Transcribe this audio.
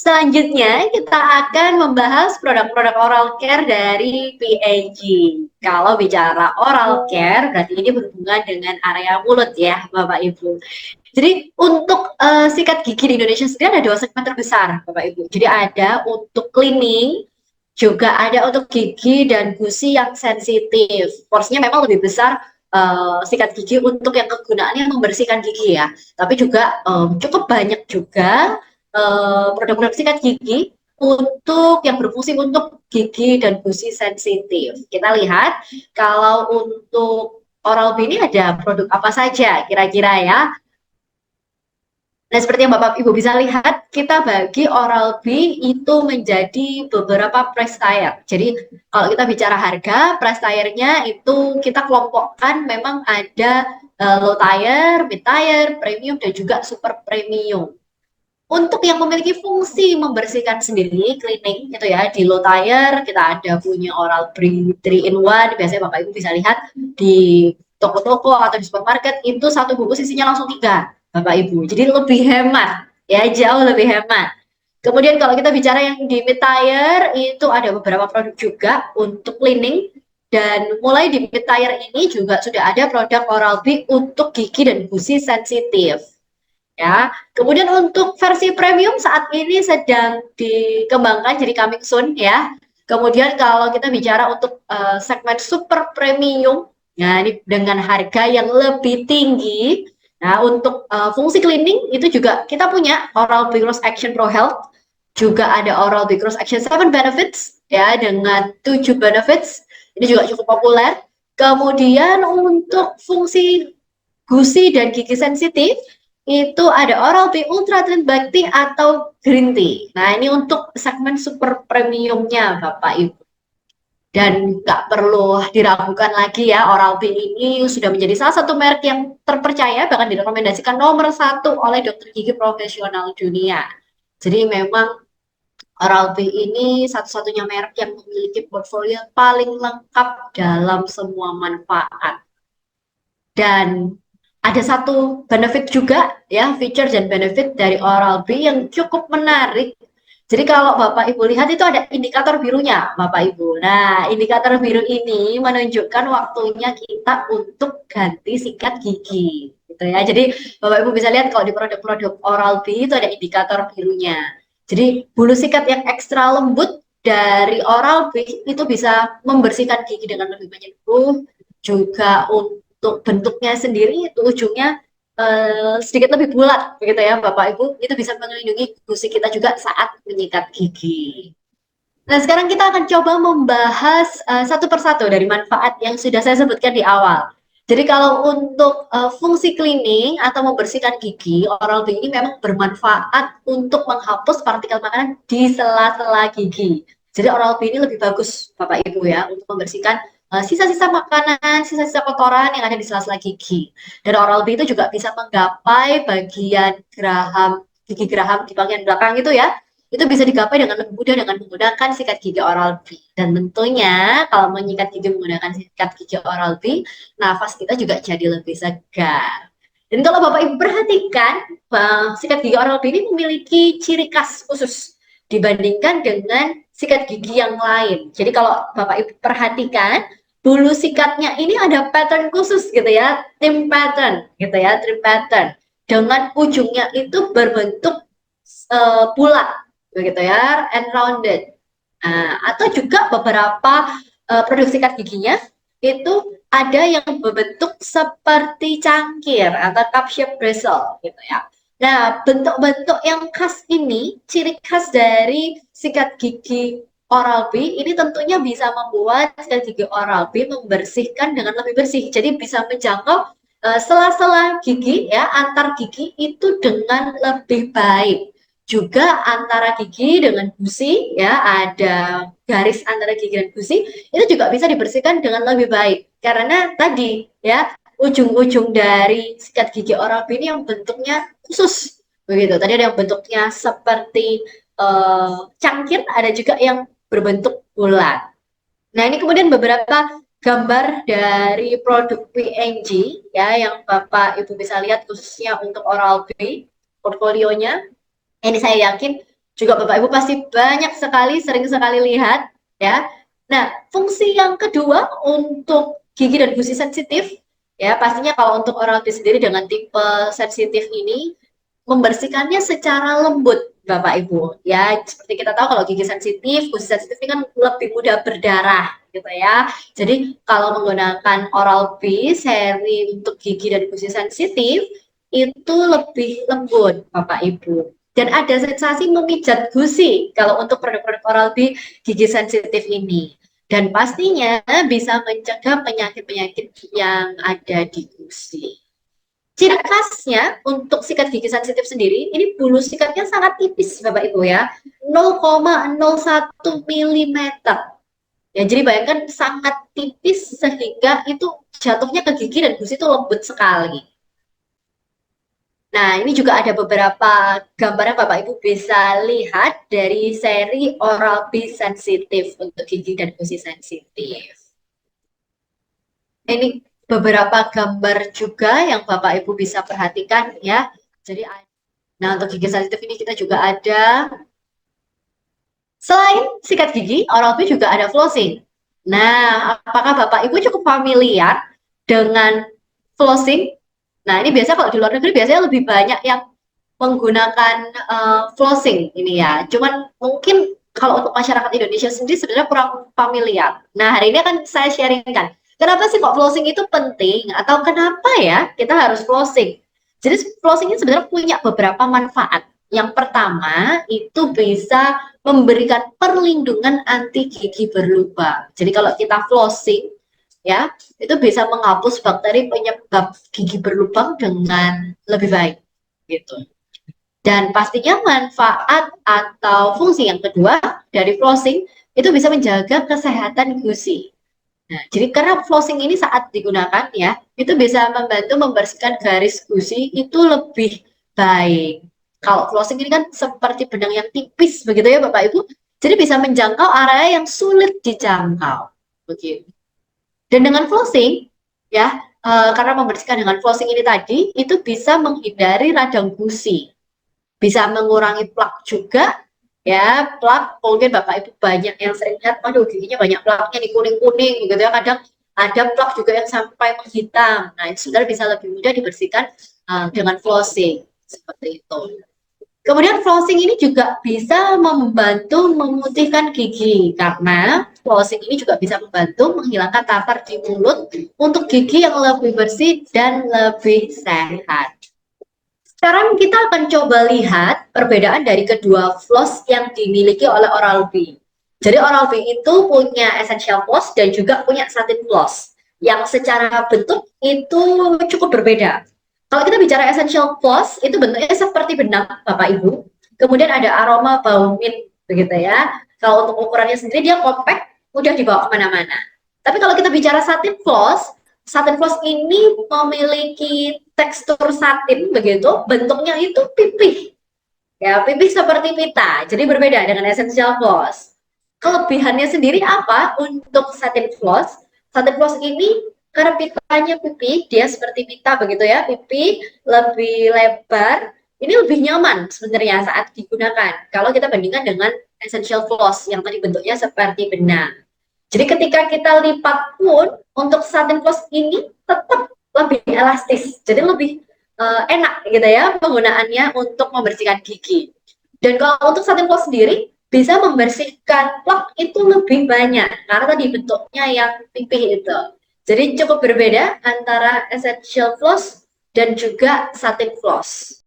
Selanjutnya, kita akan membahas produk-produk oral care dari P&G. Kalau bicara oral care, berarti ini berhubungan dengan area mulut ya, Bapak Ibu. Jadi untuk sikat gigi di Indonesia sendiri ada dua segmen terbesar, Bapak Ibu. Jadi ada untuk cleaning, juga ada untuk gigi dan gusi yang sensitif. Porsinya memang lebih besar sikat gigi untuk yang kegunaannya membersihkan gigi ya. Tapi juga cukup banyak juga produk-produk sikat gigi untuk yang berfungsi untuk gigi dan gusi sensitif. Kita lihat kalau untuk Oral-B ini ada produk apa saja kira-kira ya. Nah, seperti yang Bapak Ibu bisa lihat, kita bagi Oral-B itu menjadi beberapa price tier. Jadi, kalau kita bicara harga, price tier-nya itu kita kelompokkan memang ada low tier, mid tier, premium, dan juga super premium. Untuk yang memiliki fungsi membersihkan sendiri, cleaning gitu ya, di low tier kita ada punya Oral-B 3 in 1, biasanya Bapak Ibu bisa lihat di toko-toko atau di supermarket, itu satu bungkus isinya langsung 3, Bapak Ibu. Jadi lebih hemat, ya jauh lebih hemat. Kemudian kalau kita bicara yang di mid tier, itu ada beberapa produk juga untuk cleaning, dan mulai di mid tier ini juga sudah ada produk Oral-B untuk gigi dan gusi sensitif. Ya, kemudian untuk versi premium saat ini sedang dikembangkan jadi coming soon ya. Kemudian kalau kita bicara untuk segmen super premium, ya ini dengan harga yang lebih tinggi. Nah, untuk fungsi cleaning itu juga kita punya Oral-B Cross Action Pro Health, juga ada Oral-B Cross Action 7 Benefits ya dengan 7 benefits. Ini juga cukup populer. Kemudian untuk fungsi gusi dan gigi sensitif itu ada Oral-B Ultra Trin Bakti atau Green Tea. Nah, ini untuk segmen super premiumnya Bapak Ibu. Dan nggak perlu diragukan lagi ya, Oral-B ini sudah menjadi salah satu merek yang terpercaya, bahkan direkomendasikan nomor 1 oleh dokter gigi profesional dunia. Jadi memang Oral-B ini satu-satunya merek yang memiliki portfolio paling lengkap dalam semua manfaat. Dan ada satu benefit juga ya, feature dan benefit dari Oral-B yang cukup menarik. Jadi kalau Bapak Ibu lihat itu ada indikator birunya, Bapak Ibu. Nah, indikator biru ini menunjukkan waktunya kita untuk ganti sikat gigi, gitu ya. Jadi Bapak Ibu bisa lihat kalau di produk-produk Oral-B itu ada indikator birunya. Jadi bulu sikat yang ekstra lembut dari Oral-B itu bisa membersihkan gigi dengan lebih menyeluruh, juga untuk bentuknya sendiri itu ujungnya sedikit lebih bulat begitu ya Bapak Ibu, itu bisa melindungi gusi kita juga saat menyikat gigi. Nah, sekarang kita akan coba membahas satu persatu dari manfaat yang sudah saya sebutkan di awal. Jadi kalau untuk fungsi cleaning atau membersihkan gigi, Oral-B ini memang bermanfaat untuk menghapus partikel makanan di sela-sela gigi. Jadi Oral-B ini lebih bagus Bapak Ibu ya untuk membersihkan sisa-sisa makanan, sisa-sisa kotoran yang ada di sela-sela gigi. Dan Oral-B itu juga bisa menggapai bagian geraham, gigi geraham di bagian belakang itu ya, itu bisa digapai dengan lebih mudah dengan menggunakan sikat gigi Oral-B. Dan tentunya kalau menyikat gigi menggunakan sikat gigi Oral-B, nafas kita juga jadi lebih segar. Dan kalau Bapak Ibu perhatikan, sikat gigi Oral-B ini memiliki ciri khas khusus dibandingkan dengan sikat gigi yang lain. Jadi kalau Bapak Ibu perhatikan, bulu sikatnya ini ada pattern khusus gitu ya, trim pattern gitu ya, trim pattern. Dengan ujungnya itu berbentuk bulat begitu ya, and rounded. Atau juga beberapa produk sikat giginya itu ada yang berbentuk seperti cangkir atau cup shape bristle gitu ya. Nah, bentuk-bentuk yang khas ini, ciri khas dari sikat gigi Oral-B ini tentunya bisa membuat sikat gigi Oral-B membersihkan dengan lebih bersih. Jadi bisa menjangkau sela-sela gigi ya, antar gigi itu dengan lebih baik. Juga antara gigi dengan gusi ya, ada garis antara gigi dan gusi itu juga bisa dibersihkan dengan lebih baik karena tadi ya, ujung-ujung dari sikat gigi Oral-B ini yang bentuknya khusus begitu. Tadi ada yang bentuknya seperti cangkir, ada juga yang berbentuk bulat. Nah, ini kemudian beberapa gambar dari produk P&G ya, yang Bapak Ibu bisa lihat khususnya untuk Oral-B portfolionya. Ini saya yakin Juga Bapak Ibu pasti banyak sekali, sering sekali lihat ya. Nah, fungsi yang kedua untuk gigi dan gusi sensitif ya, pastinya kalau untuk Oral-B sendiri dengan tipe sensitif ini membersihkannya secara lembut Bapak Ibu. Ya, seperti kita tahu kalau gigi sensitif, gusi sensitif ini kan lebih mudah berdarah gitu ya. Jadi kalau menggunakan Oral-B seri untuk gigi dan gusi sensitif itu lebih lembut Bapak Ibu. Dan ada sensasi memijat gusi kalau untuk produk-produk Oral-B gigi sensitif ini. Dan pastinya bisa mencegah penyakit-penyakit yang ada di gusi. Ciri khasnya untuk sikat gigi sensitif sendiri, ini bulu sikatnya sangat tipis Bapak Ibu ya, 0,01 milimeter. Ya, jadi bayangkan sangat tipis sehingga itu jatuhnya ke gigi dan gusi itu lembut sekali. Nah, ini juga ada beberapa gambaran Bapak Ibu bisa lihat dari seri Oral-B sensitif untuk gigi dan gusi sensitif. Ini beberapa gambar juga yang Bapak Ibu bisa perhatikan ya. Jadi, nah untuk gigi sensitif ini kita juga ada, selain sikat gigi, Oral-B juga ada flossing. Nah, apakah Bapak Ibu cukup familiar dengan flossing? Nah, ini biasa kalau di luar negeri biasanya lebih banyak yang menggunakan flossing ini ya. Cuman mungkin kalau untuk masyarakat Indonesia sendiri sebenarnya kurang familiar. Nah, hari ini akan saya sharingkan. Kenapa sih kok flossing itu penting? Atau kenapa ya kita harus flossing? Jadi flossing ini sebenarnya punya beberapa manfaat. Yang pertama itu bisa memberikan perlindungan anti gigi berlubang. Jadi kalau kita flossing ya, itu bisa menghapus bakteri penyebab gigi berlubang dengan lebih baik gitu. Dan pastinya manfaat atau fungsi yang kedua dari flossing itu bisa menjaga kesehatan gusi. Nah, jadi karena flossing ini saat digunakan ya, itu bisa membantu membersihkan garis gusi itu lebih baik. Kalau flossing ini kan seperti benang yang tipis begitu ya Bapak Ibu, jadi bisa menjangkau area yang sulit dijangkau. Begitu. Dan dengan flossing ya, karena membersihkan dengan flossing ini tadi, itu bisa menghindari radang gusi, bisa mengurangi plak juga ya. Plak mungkin Bapak Ibu banyak yang sering lihat, aduh giginya banyak plaknya di kuning-kuning gitu ya, kadang ada plak juga yang sampai menghitam. Nah, itu sudah bisa lebih mudah dibersihkan dengan flossing seperti itu. Kemudian flossing ini juga bisa membantu memutihkan gigi karena flossing ini juga bisa membantu menghilangkan tartar di mulut untuk gigi yang lebih bersih dan lebih sehat. Sekarang kita akan coba lihat perbedaan dari kedua floss yang dimiliki oleh Oral-B. Jadi Oral-B itu punya essential floss dan juga punya satin floss yang secara bentuk itu cukup berbeda. Kalau kita bicara essential floss, itu bentuknya seperti benang, Bapak Ibu. Kemudian ada aroma bau mint, begitu ya. Kalau untuk ukurannya sendiri, dia compact, mudah dibawa kemana-mana. Tapi kalau kita bicara satin floss ini memiliki tekstur satin, begitu, bentuknya itu pipih. Ya, pipih seperti pita, jadi berbeda dengan essential floss. Kelebihannya sendiri apa untuk satin floss? Satin floss ini karena pitanya pipih, dia seperti pita begitu ya, pipih lebih lebar, ini lebih nyaman sebenarnya saat digunakan. Kalau kita bandingkan dengan essential floss yang tadi bentuknya seperti benang. Jadi ketika kita lipat pun untuk satin floss ini tetap lebih elastis, jadi lebih enak gitu ya penggunaannya untuk membersihkan gigi. Dan kalau untuk satin floss sendiri bisa membersihkan plak itu lebih banyak karena tadi bentuknya yang pipih itu. Jadi cukup berbeda antara essential floss dan juga satin floss.